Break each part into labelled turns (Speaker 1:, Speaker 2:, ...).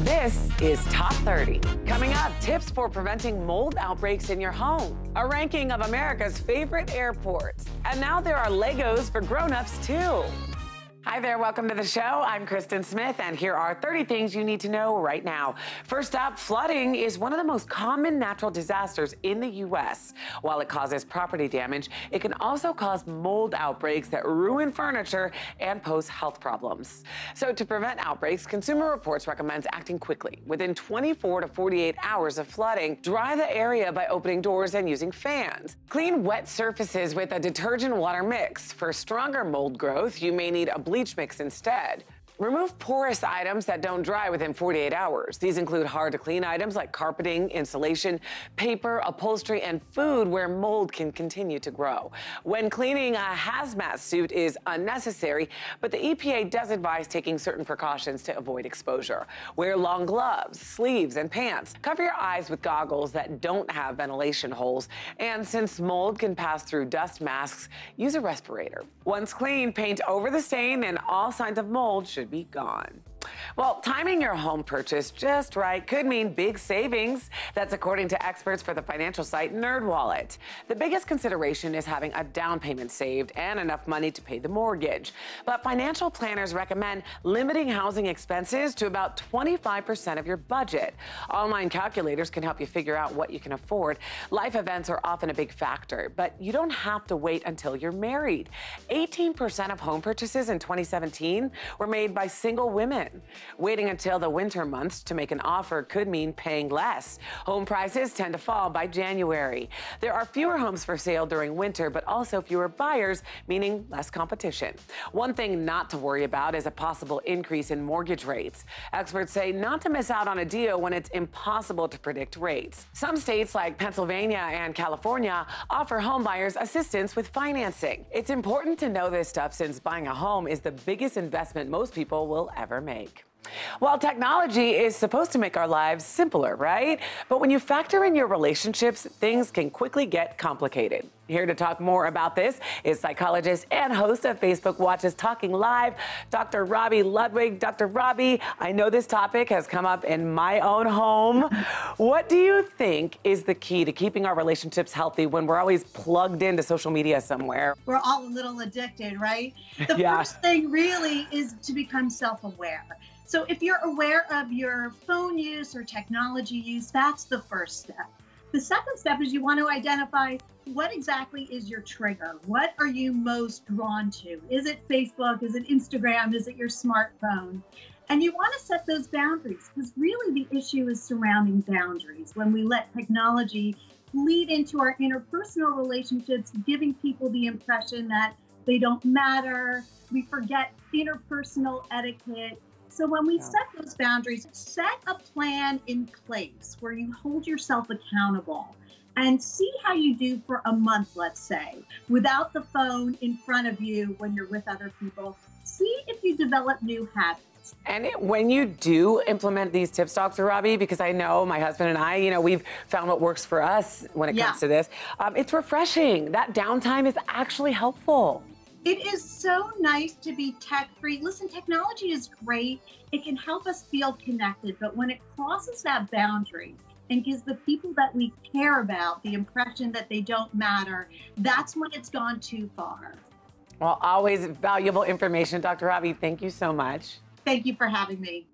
Speaker 1: This is Top 30. Coming up, tips for preventing mold outbreaks in your home, a ranking of America's favorite airports, and now there are Legos for grown-ups too. Hi there, welcome to the show. I'm Kristen Smith, and here are 30 things you need to know right now. First up, flooding is one of the most common natural disasters in the U.S. While it causes property damage, it can also cause mold outbreaks that ruin furniture and pose health problems. So to prevent outbreaks, Consumer Reports recommends acting quickly. Within 24 to 48 hours of flooding, dry the area by opening doors and using fans. Clean wet surfaces with a detergent water mix. For stronger mold growth, you may need a bleach mix instead. Remove porous items that don't dry within 48 hours. These include hard-to-clean items like carpeting, insulation, paper, upholstery, and food where mold can continue to grow. When cleaning, a hazmat suit is unnecessary, but the EPA does advise taking certain precautions to avoid exposure. Wear long gloves, sleeves, and pants. Cover your eyes with goggles that don't have ventilation holes. And since mold can pass through dust masks, use a respirator. Once clean, paint over the stain, and all signs of mold should be gone. Well, timing your home purchase just right could mean big savings. That's according to experts for the financial site NerdWallet. The biggest consideration is having a down payment saved and enough money to pay the mortgage. But financial planners recommend limiting housing expenses to about 25% of your budget. Online calculators can help you figure out what you can afford. Life events are often a big factor, but you don't have to wait until you're married. 18% of home purchases in 2017 were made by single women. Waiting until the winter months to make an offer could mean paying less. Home prices tend to fall by January. There are fewer homes for sale during winter, but also fewer buyers, meaning less competition. One thing not to worry about is a possible increase in mortgage rates. Experts say not to miss out on a deal when it's impossible to predict rates. Some states like Pennsylvania and California offer home buyers assistance with financing. It's important to know this stuff since buying a home is the biggest investment most people will ever make. Well, technology is supposed to make our lives simpler, right? But when you factor in your relationships, things can quickly get complicated. Here to talk more about this is psychologist and host of Facebook Watch's Talking Live, Dr. Robbie Ludwig. Dr. Robbie, I know this topic has come up in my own home. What do you think is the key to keeping our relationships healthy when we're always plugged into social media somewhere?
Speaker 2: We're all a little addicted, right? The
Speaker 1: Yeah.
Speaker 2: first thing really is to become self-aware. So if you're aware of your phone use or technology use, that's the first step. The second step is you want to identify what exactly is your trigger. What are you most drawn to? Is it Facebook? Is it Instagram? Is it your smartphone? And you want to set those boundaries because really the issue is surrounding boundaries. When we let technology lead into our interpersonal relationships, giving people the impression that they don't matter, we forget interpersonal etiquette. So when we set those boundaries, set a plan in place where you hold yourself accountable and see how you do for a month, let's say, without the phone in front of you when you're with other people. See if you develop new habits.
Speaker 1: And when you do implement these tips, Dr. Robbie, because I know my husband and I, we've found what works for us when it comes to this, it's refreshing. That downtime is actually helpful.
Speaker 2: It is so nice to be tech-free. Listen, technology is great. It can help us feel connected, but when it crosses that boundary and gives the people that we care about the impression that they don't matter, that's when it's gone too far.
Speaker 1: Well, always valuable information, Dr. Robbie. Thank you so much.
Speaker 2: Thank you for having me.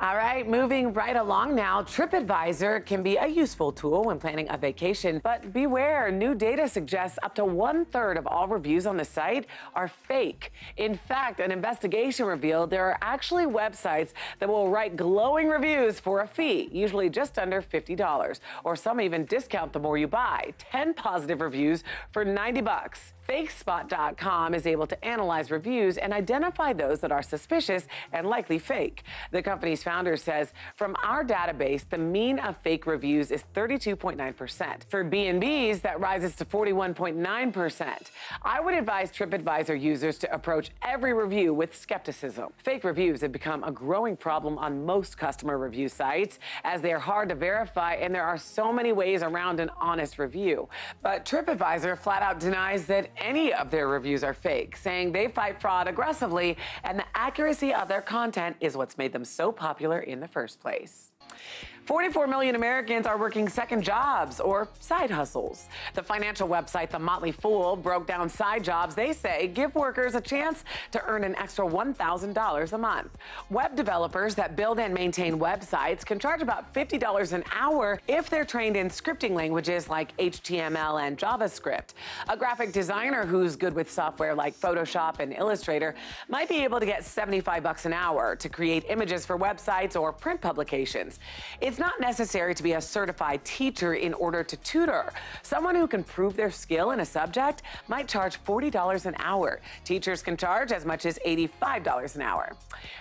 Speaker 1: All right, moving right along now, TripAdvisor can be a useful tool when planning a vacation, but beware, new data suggests up to 1/3 of all reviews on the site are fake. In fact, an investigation revealed there are actually websites that will write glowing reviews for a fee, usually just under $50, or some even discount the more you buy. 10 positive reviews for $90. FakeSpot.com is able to analyze reviews and identify those that are suspicious and likely fake. The company's founder says, from our database, the mean of fake reviews is 32.9%. For B&Bs, that rises to 41.9%. I would advise TripAdvisor users to approach every review with skepticism. Fake reviews have become a growing problem on most customer review sites, as they are hard to verify and there are so many ways around an honest review. But TripAdvisor flat out denies that any of their reviews are fake, saying they fight fraud aggressively and the accuracy of their content is what's made them so popular popular in the first place. 44 million Americans are working second jobs or side hustles. The financial website The Motley Fool broke down side jobs they say give workers a chance to earn an extra $1,000 a month. Web developers that build and maintain websites can charge about $50 an hour if they're trained in scripting languages like HTML and JavaScript. A graphic designer who's good with software like Photoshop and Illustrator might be able to get $75 an hour to create images for websites or print publications. It's not necessary to be a certified teacher in order to tutor. Someone who can prove their skill in a subject might charge $40 an hour. Teachers can charge as much as $85 an hour.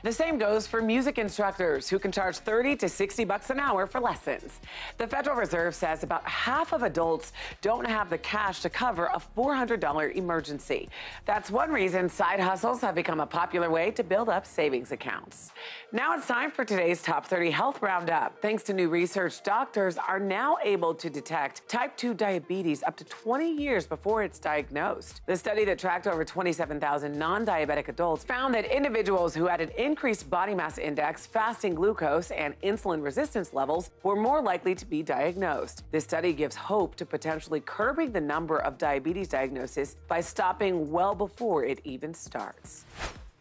Speaker 1: The same goes for music instructors who can charge $30 to $60 an hour for lessons. The Federal Reserve says about half of adults don't have the cash to cover a $400 emergency. That's one reason side hustles have become a popular way to build up savings accounts. Now it's time for today's Top 30 Health Roundup. Thanks to new research, doctors are now able to detect type 2 diabetes up to 20 years before it's diagnosed. The study that tracked over 27,000 non-diabetic adults found that individuals who had an increased body mass index, fasting glucose, and insulin resistance levels were more likely to be diagnosed. This study gives hope to potentially curbing the number of diabetes diagnoses by stopping well before it even starts.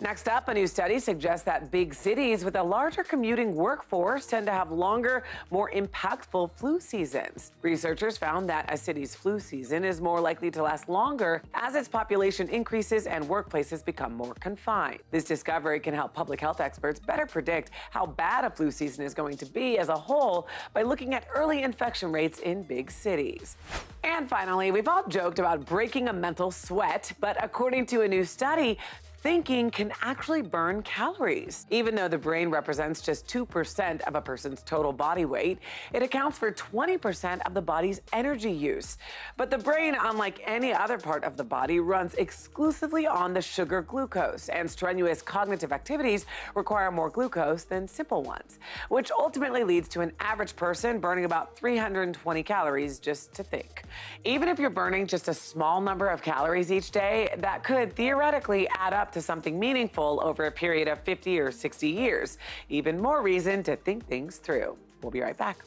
Speaker 1: Next up, a new study suggests that big cities with a larger commuting workforce tend to have longer, more impactful flu seasons. Researchers found that a city's flu season is more likely to last longer as its population increases and workplaces become more confined. This discovery can help public health experts better predict how bad a flu season is going to be as a whole by looking at early infection rates in big cities. And finally, we've all joked about breaking a mental sweat, but according to a new study, thinking can actually burn calories. Even though the brain represents just 2% of a person's total body weight, it accounts for 20% of the body's energy use. But the brain, unlike any other part of the body, runs exclusively on the sugar glucose, and strenuous cognitive activities require more glucose than simple ones, which ultimately leads to an average person burning about 320 calories just to think. Even if you're burning just a small number of calories each day, that could theoretically add up to something meaningful over a period of 50 or 60 years. Even more reason to think things through. We'll be right back.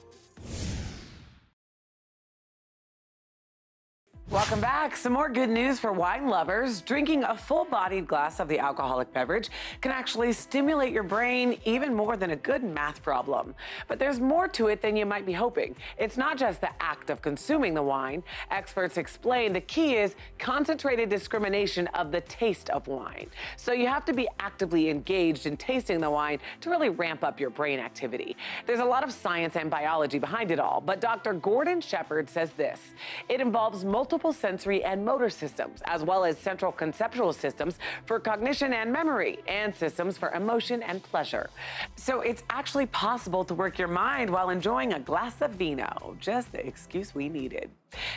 Speaker 1: Welcome back. Some more good news for wine lovers. Drinking a full-bodied glass of the alcoholic beverage can actually stimulate your brain even more than a good math problem. But there's more to it than you might be hoping. It's not just the act of consuming the wine. Experts explain the key is concentrated discrimination of the taste of wine. So you have to be actively engaged in tasting the wine to really ramp up your brain activity. There's a lot of science and biology behind it all, but Dr. Gordon Shepherd says this: it involves multiple sensory and motor systems, as well as central conceptual systems for cognition and memory, and systems for emotion and pleasure. So it's actually possible to work your mind while enjoying a glass of vino, just the excuse we needed.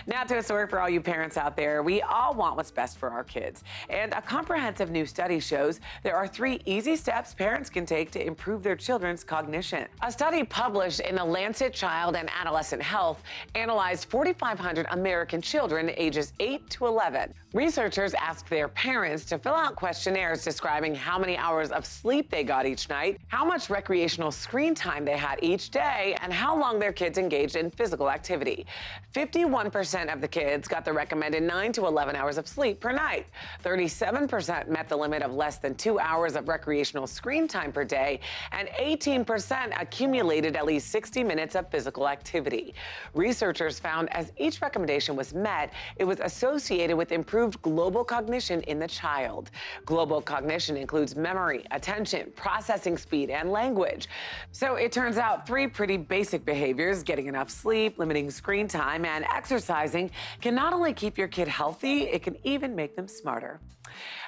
Speaker 1: Now to a story for all you parents out there. We all want what's best for our kids, and a comprehensive new study shows there are 3 easy steps parents can take to improve their children's cognition. A study published in the Lancet Child and Adolescent Health analyzed 4,500 American children ages 8 to 11. Researchers asked their parents to fill out questionnaires describing how many hours of sleep they got each night, how much recreational screen time they had each day, and how long their kids engaged in physical activity. 51% of the kids got the recommended 9 to 11 hours of sleep per night. 37% met the limit of less than 2 hours of recreational screen time per day, and 18% accumulated at least 60 minutes of physical activity. Researchers found as each recommendation was met, it was associated with improved global cognition in the child. Global cognition includes memory, attention, processing speed, and language. So it turns out 3 pretty basic behaviors, getting enough sleep, limiting screen time, and exercising, can not only keep your kid healthy, it can even make them smarter.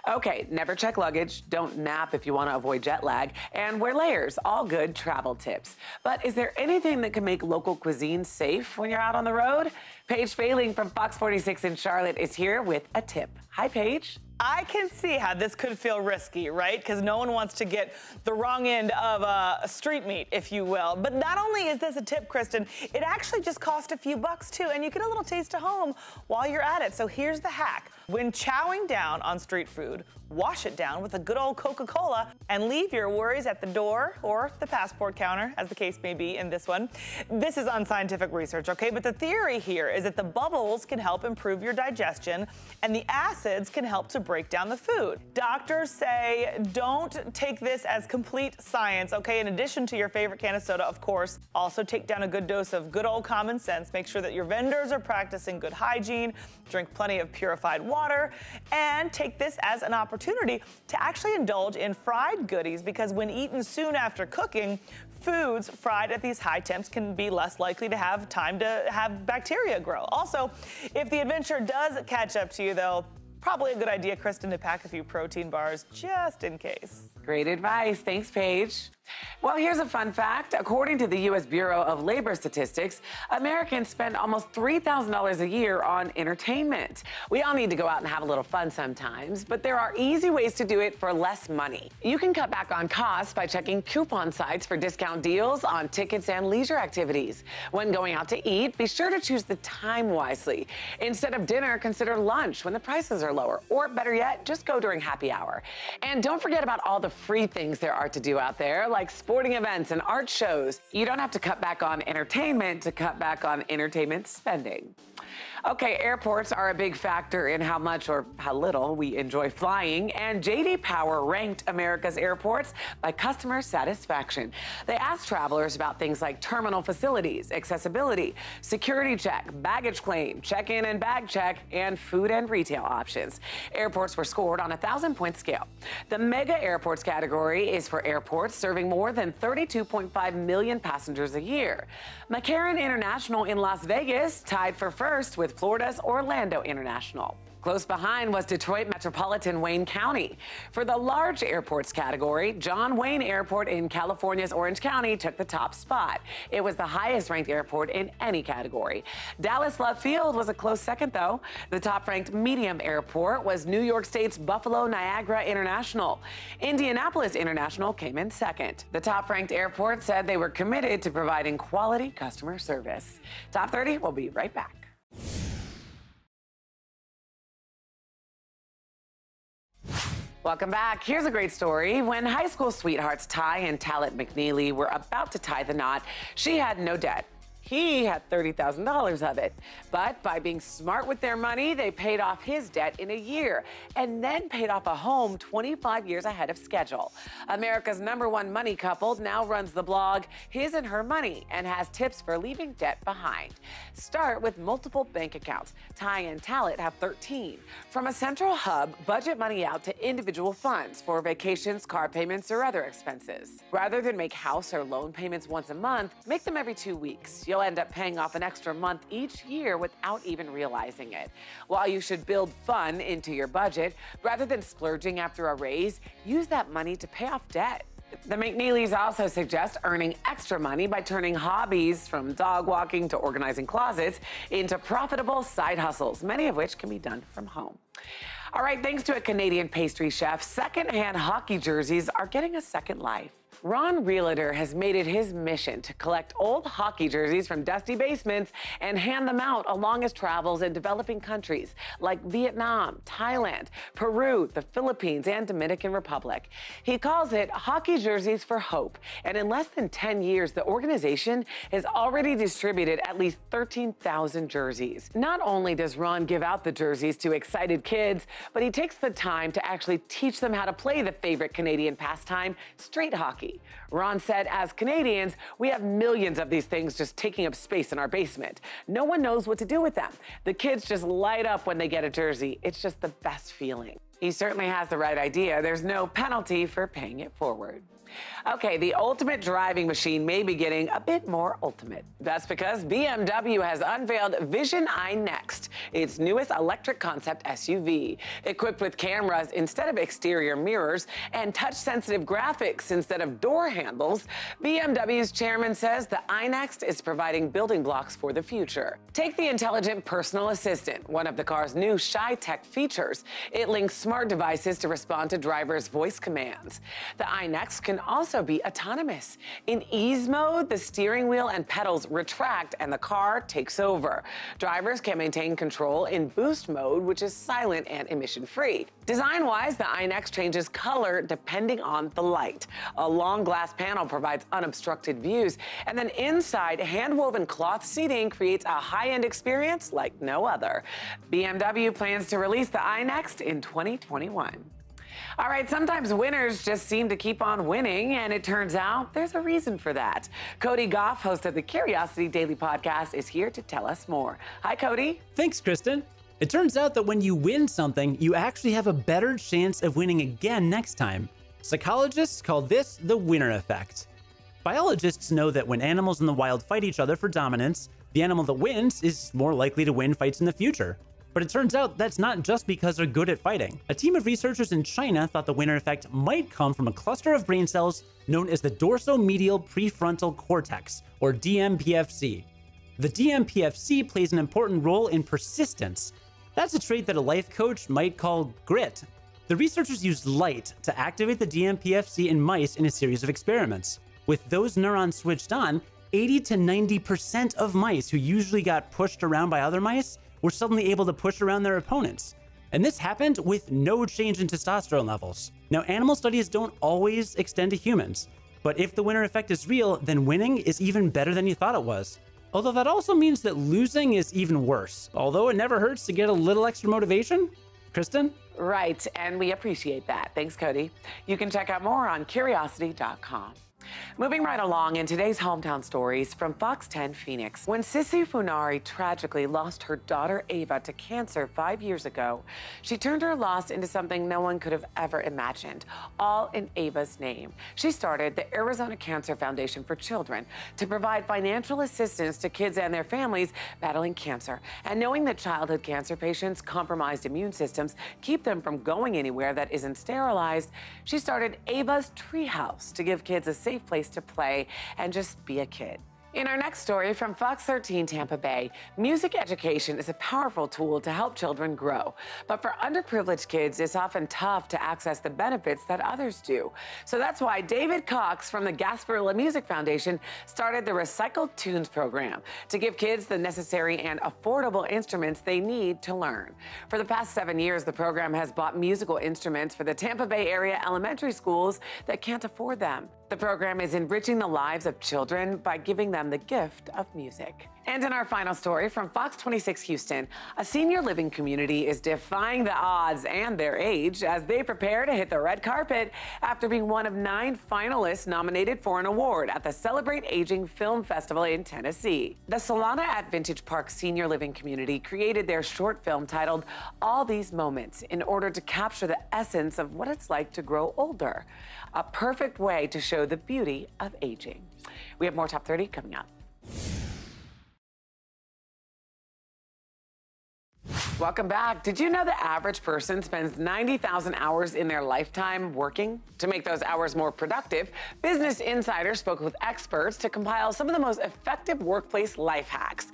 Speaker 1: Okay, never check luggage, don't nap if you want to avoid jet lag, and wear layers, all good travel tips. But is there anything that can make local cuisine safe when you're out on the road? Paige Failing from Fox 46 in Charlotte is here with a tip. Hi, Paige.
Speaker 3: I can see how this could feel risky, right? Because no one wants to get the wrong end of a street meat, if you will. But not only is this a tip, Kristen, it actually just cost a few bucks too, and you get a little taste of home while you're at it. So here's the hack. When chowing down on street food, wash it down with a good old Coca-Cola and leave your worries at the door or the passport counter, as the case may be in this one. This is unscientific research, okay? But the theory here is that the bubbles can help improve your digestion and the acids can help to break down the food. Doctors say don't take this as complete science, okay? In addition to your favorite can of soda, of course, also take down a good dose of good old common sense. Make sure that your vendors are practicing good hygiene, drink plenty of purified water, and take this as an opportunity to actually indulge in fried goodies, because when eaten soon after cooking, foods fried at these high temps can be less likely to have time to have bacteria grow. Also, if the adventure does catch up to you though, probably a good idea, Kristen, to pack a few protein bars just in case.
Speaker 1: Great advice. Thanks, Paige. Well, here's a fun fact. According to the U.S. Bureau of Labor Statistics, Americans spend almost $3,000 a year on entertainment. We all need to go out and have a little fun sometimes, but there are easy ways to do it for less money. You can cut back on costs by checking coupon sites for discount deals on tickets and leisure activities. When going out to eat, be sure to choose the time wisely. Instead of dinner, consider lunch when the prices are lower, or better yet, just go during happy hour. And don't forget about all the free things there are to do out there, like sporting events and art shows. You don't have to cut back on entertainment to cut back on entertainment spending. Okay, airports are a big factor in how much or how little we enjoy flying, and J.D. Power ranked America's airports by customer satisfaction. They asked travelers about things like terminal facilities, accessibility, security check, baggage claim, check-in and bag check, and food and retail options. Airports were scored on a 1,000-point scale. The mega airports category is for airports serving more than 32.5 million passengers a year. McCarran International in Las Vegas tied for first with Florida's Orlando International. Close behind was Detroit Metropolitan Wayne County. For the large airports category, John Wayne Airport in California's Orange County took the top spot. It was the highest ranked airport in any category. Dallas Love Field was a close second, though. The top ranked medium airport was New York State's Buffalo Niagara International. Indianapolis International came in second. The top ranked airport said they were committed to providing quality customer service. Top 30 will be right back. Welcome back. Here's a great story. When high school sweethearts Ty and Talit McNeely were about to tie the knot, she had no debt. He had $30,000 of it. But by being smart with their money, they paid off his debt in a year and then paid off a home 25 years ahead of schedule. America's #1 money couple now runs the blog His and Her Money and has tips for leaving debt behind. Start with multiple bank accounts. Ty and Talit have 13. From a central hub, budget money out to individual funds for vacations, car payments, or other expenses. Rather than make house or loan payments once a month, make them every 2 weeks. You'll end up paying off an extra month each year without even realizing it. While you should build fun into your budget, rather than splurging after a raise, use that money to pay off debt. The McNeelys also suggest earning extra money by turning hobbies, from dog walking to organizing closets, into profitable side hustles, many of which can be done from home. All right, thanks to a Canadian pastry chef, secondhand hockey jerseys are getting a second life. Ron Realtor has made it his mission to collect old hockey jerseys from dusty basements and hand them out along his travels in developing countries like Vietnam, Thailand, Peru, the Philippines, and Dominican Republic. He calls it Hockey Jerseys for Hope, and in less than 10 years, the organization has already distributed at least 13,000 jerseys. Not only does Ron give out the jerseys to excited kids, but he takes the time to actually teach them how to play the favorite Canadian pastime, street hockey. Ron said, as Canadians, we have millions of these things just taking up space in our basement. No one knows what to do with them. The kids just light up when they get a jersey. It's just the best feeling. He certainly has the right idea. There's no penalty for paying it forward. Okay, the ultimate driving machine may be getting a bit more ultimate. That's because BMW has unveiled Vision Eye Next, its newest electric concept SUV. Equipped with cameras instead of exterior mirrors and touch-sensitive graphics instead of door handles, BMW's chairman says the Eye Next is providing building blocks for the future. Take the intelligent personal assistant, one of the car's new Shy-Tech features. It links smart devices to respond to drivers' voice commands. The Eye Next can also be autonomous. In ease mode, the steering wheel and pedals retract and the car takes over. Drivers can maintain control in boost mode, which is silent and emission-free. Design-wise, the Eye Next changes color depending on the light. A long glass panel provides unobstructed views, and then inside, hand-woven cloth seating creates a high-end experience like no other. BMW plans to release the Eye Next in 2021. All right, sometimes winners just seem to keep on winning, and it turns out there's a reason for that. Cody Goff, host of the Curiosity Daily podcast, is here to tell us more. Hi, Cody.
Speaker 4: Thanks, Kristen. It turns out that when you win something, you actually have a better chance of winning again next time. Psychologists call this the winner effect. Biologists know that when animals in the wild fight each other for dominance, the animal that wins is more likely to win fights in the future. But it turns out that's not just because they're good at fighting. A team of researchers in China thought the winner effect might come from a cluster of brain cells known as the dorsomedial prefrontal cortex, or DMPFC. The DMPFC plays an important role in persistence. That's a trait that a life coach might call grit. The researchers used light to activate the DMPFC in mice in a series of experiments. With those neurons switched on, 80 to 90% of mice who usually got pushed around by other mice were suddenly able to push around their opponents. And this happened with no change in testosterone levels. Now, animal studies don't always extend to humans, but if the winner effect is real, then winning is even better than you thought it was. Although that also means that losing is even worse, although it never hurts to get a little extra motivation. Kristen?
Speaker 1: Right, and we appreciate that. Thanks, Cody. You can check out more on curiosity.com. Moving right along in today's hometown stories from Fox 10 Phoenix. When Sissy Funari tragically lost her daughter Ava to cancer 5 years ago, she turned her loss into something no one could have ever imagined, all in Ava's name. She started the Arizona Cancer Foundation for Children to provide financial assistance to kids and their families battling cancer. And knowing that childhood cancer patients' compromised immune systems keep them from going anywhere that isn't sterilized, she started Ava's Treehouse to give kids a safe place to play and just be a kid. In our next story from Fox 13 Tampa Bay, music education is a powerful tool to help children grow. But for underprivileged kids, it's often tough to access the benefits that others do. So that's why David Cox from the Gasparilla Music Foundation started the Recycled Tunes program to give kids the necessary and affordable instruments they need to learn. For the past 7 years, the program has bought musical instruments for the Tampa Bay area elementary schools that can't afford them. The program is enriching the lives of children by giving them the gift of music. And in our final story from Fox 26 Houston, a senior living community is defying the odds and their age as they prepare to hit the red carpet after being one of 9 finalists nominated for an award at the Celebrate Aging Film Festival in Tennessee. The Solana at Vintage Park Senior Living Community created their short film titled All These Moments in order to capture the essence of what it's like to grow older. A perfect way to show the beauty of aging. We have more Top 30 coming up. Welcome back. Did you know the average person spends 90,000 hours in their lifetime working? To make those hours more productive, Business Insider spoke with experts to compile some of the most effective workplace life hacks.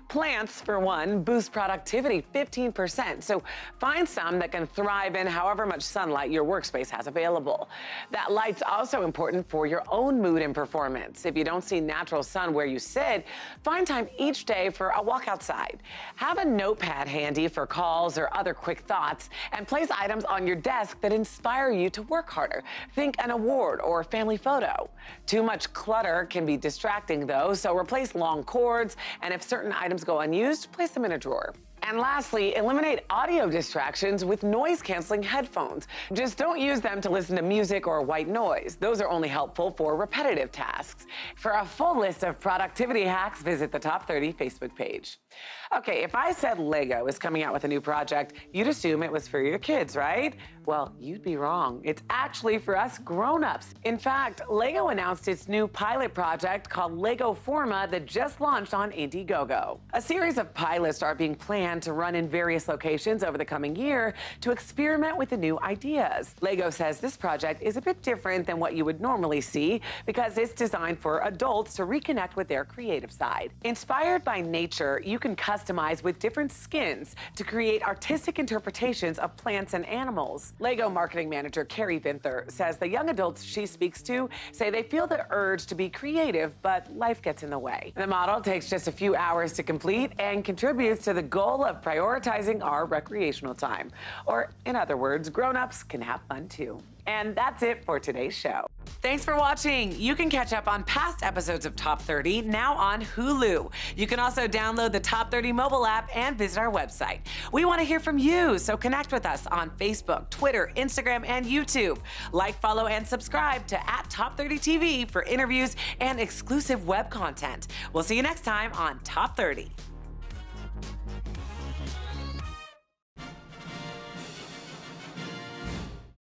Speaker 1: Plants, for one, boost productivity 15%, so find some that can thrive in however much sunlight your workspace has available. That light's also important for your own mood and performance. If you don't see natural sun where you sit, find time each day for a walk outside. Have a notepad handy for calls or other quick thoughts, and place items on your desk that inspire you to work harder. Think an award or family photo. Too much clutter can be distracting though, so replace long cords, and if certain items go unused, place them in a drawer. And lastly, eliminate audio distractions with noise-canceling headphones. Just don't use them to listen to music or white noise. Those are only helpful for repetitive tasks. For a full list of productivity hacks, visit the Top 30 Facebook page. Okay, if I said Lego is coming out with a new project, you'd assume it was for your kids, right? Well, you'd be wrong. It's actually for us grown-ups. In fact, Lego announced its new pilot project called Lego Forma that just launched on Indiegogo. A series of pilots are being planned to run in various locations over the coming year to experiment with the new ideas. Lego says this project is a bit different than what you would normally see because it's designed for adults to reconnect with their creative side. Inspired by nature, you can customize with different skins to create artistic interpretations of plants and animals. Lego marketing manager Carrie Vinther says the young adults she speaks to say they feel the urge to be creative, but life gets in the way. The model takes just a few hours to complete and contributes to the goal of prioritizing our recreational time. Or, in other words, grown-ups can have fun too. And that's it for today's show. Thanks for watching. You can catch up on past episodes of Top 30 now on Hulu. You can also download the Top 30 mobile app and visit our website. We want to hear from you, so connect with us on Facebook, Twitter, Instagram, and YouTube. Like, follow, and subscribe to @Top30TV for interviews and exclusive web content. We'll see you next time on Top 30.